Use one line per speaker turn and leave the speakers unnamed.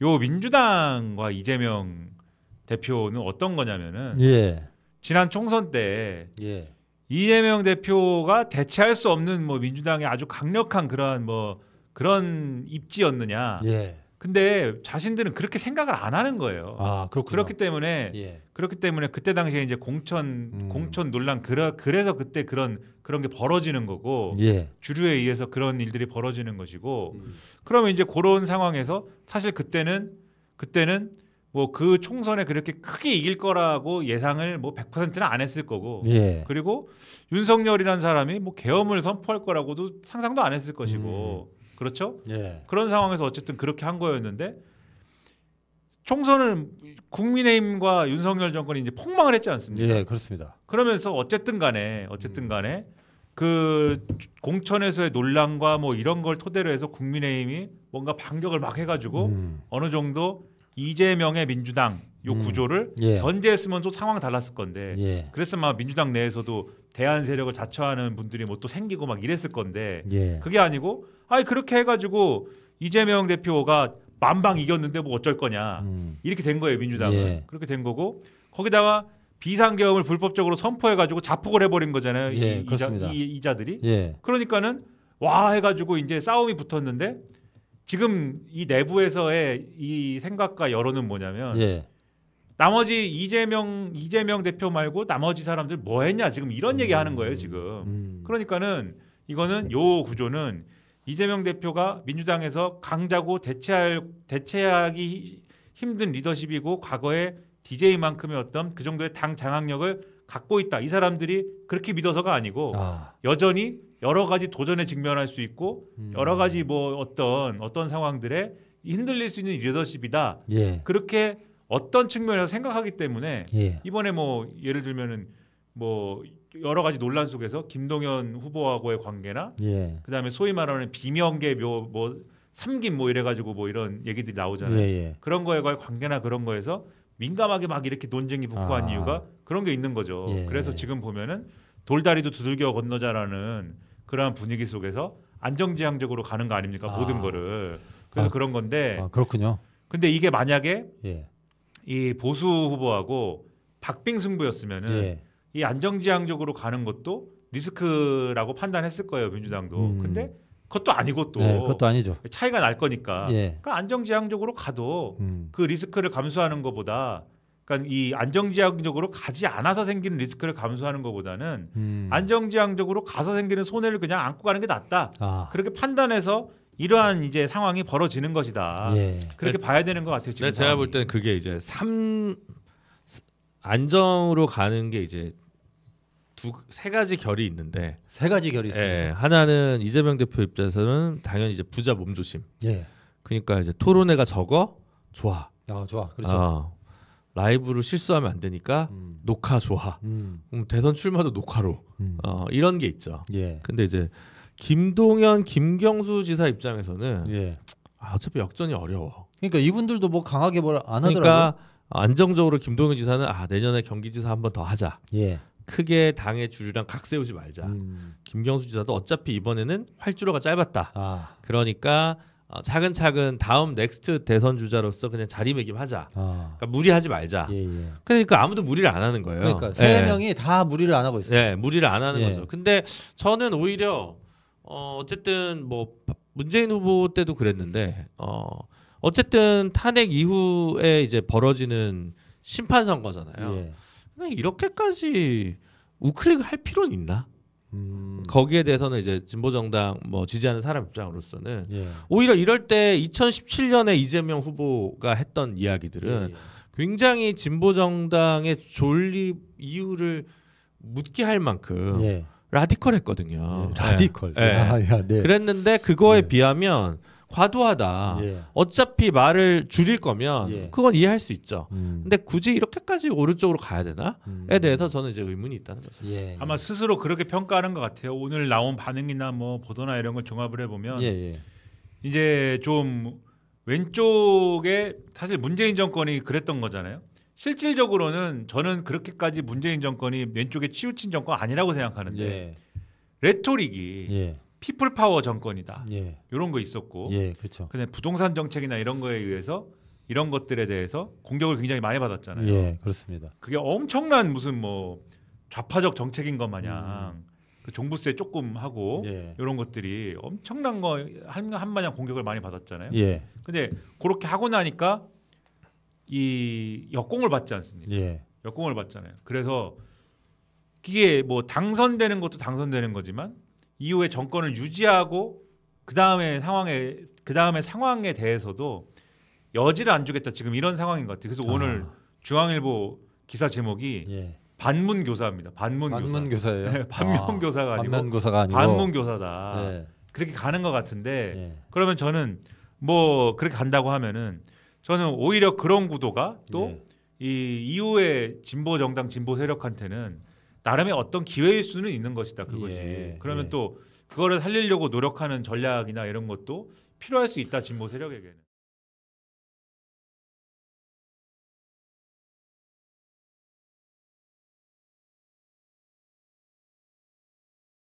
요 민주당과 이재명 대표는 어떤 거냐면은
예.
지난 총선 때
예.
이재명 대표가 대체할 수 없는 뭐 민주당의 아주 강력한 그러한 뭐 그런 입지였느냐.
예.
근데 자신들은 그렇게 생각을 안 하는 거예요.
아, 그렇군요.
그렇기 때문에
예.
그때 당시에 이제 공천 논란 그래서 그때 그런 게 벌어지는 거고
예.
주류에 의해서 그런 일들이 벌어지는 것이고 그러면 이제 그런 상황에서 사실 그때는 뭐 그 총선에 그렇게 크게 이길 거라고 예상을 뭐 100%는 안 했을 거고
예.
그리고 윤석열이라는 사람이 뭐 계엄을 선포할 거라고도 상상도 안 했을 것이고 그렇죠?
예.
그런 상황에서 어쨌든 그렇게 한 거였는데 총선을 국민의힘과 윤석열 정권이 이제 폭망을 했지 않습니까?
예, 그렇습니다.
그러면서 어쨌든 간에 그 공천에서의 논란과 뭐 이런 걸 토대로 해서 국민의힘이 뭔가 반격을 막 해가지고 어느 정도 이재명의 민주당 요 구조를
예.
견제했으면 또 상황 달랐을 건데
예.
그랬으면 아마 민주당 내에서도 대안 세력을 자처하는 분들이 뭐 또 생기고 막 이랬을 건데
예.
그게 아니고 아니 그렇게 해가지고 이재명 대표가 만방 이겼는데 뭐 어쩔 거냐 이렇게 된 거예요 민주당은.
예.
그렇게 된 거고 거기다가 비상계엄을 불법적으로 선포해가지고 자폭을 해버린 거잖아요.
예, 그렇습니다.
이자들이.
예.
그러니까는 와 해가지고 이제 싸움이 붙었는데 지금 이 내부에서의 이 생각과 여론은 뭐냐면
예.
나머지 이재명 대표 말고 나머지 사람들 뭐 했냐 지금 이런 얘기 하는 거예요 지금. 그러니까는 이거는 요 구조는 이재명 대표가 민주당에서 강자고 대체하기 힘든 리더십이고 과거에 DJ만큼의 어떤 그 정도의 당 장악력을 갖고 있다. 이 사람들이 그렇게 믿어서가 아니고 여전히 여러 가지 도전에 직면할 수 있고 여러 가지 뭐 어떤 상황들에 흔들릴 수 있는 리더십이다.
예.
그렇게 어떤 측면에서 생각하기 때문에
예.
이번에 뭐 예를 들면은 뭐 여러 가지 논란 속에서 김동연 후보하고의 관계나
예.
그다음에 소위 말하는 비명계 뭐 삼김 뭐 이래가지고 뭐 이런 얘기들이 나오잖아요.
예.
그런 거에과의 관계나 그런 거에서 민감하게 막 이렇게 논쟁이 북구한 이유가 그런 게 있는 거죠.
예.
그래서 지금 보면은 돌다리도 두들겨 건너자라는 그러한 분위기 속에서 안정지향적으로 가는 거 아닙니까? 모든 거를. 그래서 그런 건데.
그렇군요.
근데 이게 만약에
예.
이 보수 후보하고 박빙 승부였으면은
예.
이 안정지향적으로 가는 것도 리스크라고 판단했을 거예요 민주당도. 근데 그것도 아니고 또
네, 그것도 아니죠.
차이가 날 거니까.
예.
그러니까 안정지향적으로 가도 그 리스크를 감수하는 것보다, 그러니까 이 안정지향적으로 가지 않아서 생기는 리스크를 감수하는 것보다는 안정지향적으로 가서 생기는 손해를 그냥 안고 가는 게 낫다. 그렇게 판단해서 이러한 이제 상황이 벌어지는 것이다.
예.
그렇게 봐야 되는 것 같아요. 지금
제가 볼 때는 그게 이제 안정으로 가는 게 이제 세 가지 결이 있는데
세 가지 결이 있습니다.
예, 하나는 이재명 대표 입장에서는 당연히 이제 부자 몸조심.
예.
그러니까 이제 토론회가 적어 좋아.
좋아. 그렇죠.
라이브로 실수하면 안 되니까 녹화 좋아. 그럼 대선 출마도 녹화로. 이런 게 있죠.
예.
근데 이제 김동연, 김경수 지사 입장에서는
예.
어차피 역전이 어려워.
그러니까 이분들도 뭐 강하게 뭘 안 하더라고요.
그러니까 안정적으로 김동연 지사는 내년에 경기지사 한 번 더 하자.
예.
크게 당의 주류랑 각 세우지 말자. 김경수 지사도 어차피 이번에는 활주로가 짧았다. 그러니까 차근차근 다음 넥스트 대선 주자로서 그냥 자리매김하자. 그러니까 무리하지 말자.
예.
그러니까 아무도 무리를 안 하는 거예요.
그러니까 세 명이 다 무리를 안 하고 있어요.
네, 무리를 안 하는 거죠. 근데 저는 오히려 어쨌든 뭐 문재인 후보 때도 그랬는데 어쨌든 탄핵 이후에 이제 벌어지는 심판 선거잖아요.
예.
그냥 이렇게까지 우클릭을 할 필요는 있나? 거기에 대해서는 이제 진보정당 뭐 지지하는 사람 입장으로서는 오히려 이럴 때 2017년에 이재명 후보가 했던 이야기들은 굉장히 진보정당의 존립 이유를 묻게 할 만큼 라디컬했거든요.
라디컬.
네. 그랬는데 그거에 비하면 과도하다. 어차피 말을 줄일 거면 그건 이해할 수 있죠. 근데 굳이 이렇게까지 오른쪽으로 가야 되나?에 대해서 저는 이제 의문이 있다는 거죠.
아마 스스로 그렇게 평가하는 것 같아요. 오늘 나온 반응이나 뭐 보도나 이런 걸 종합을 해보면 이제 좀 왼쪽에 사실 문재인 정권이 그랬던 거잖아요. 실질적으로는 저는 그렇게까지 문재인 정권이 왼쪽에 치우친 정권 아니라고 생각하는데 레토릭이 피플 파워 정권이다. 이런 거 있었고,
그렇죠.
근데 부동산 정책이나 이런 거에 의해서 이런 것들에 대해서 공격을 굉장히 많이 받았잖아요.
예, 그렇습니다.
그게 엄청난 무슨 뭐 좌파적 정책인 것 마냥 그 종부세 조금 하고
예.
이런 것들이 엄청난 거 한마냥 공격을 많이 받았잖아요.
예.
근데 그렇게 하고 나니까 이 역공을 받지 않습니까?
예.
역공을 받잖아요. 그래서 이게 뭐 당선되는 것도 당선되는 거지만 이후에 정권을 유지하고 그 다음에 상황에 대해서도 여지를 안 주겠다. 지금 이런 상황인 것 같아요. 그래서 오늘 중앙일보 기사 제목이
예.
반문교사입니다.
반문교사예요.
네, 반면교사가 아니고
반면교사가 아니고
반문교사다.
예.
그렇게 가는 것 같은데
예.
그러면 저는 뭐 그렇게 간다고 하면은 저는 오히려 그런 구도가 또 이
예.
이후에 진보 정당 진보 세력한테는 나름의 어떤 기회일 수는 있는 것이다. 그것이.
예.
그러면
예.
또 그거를 살리려고 노력하는 전략이나 이런 것도 필요할 수 있다. 진보 세력에게는.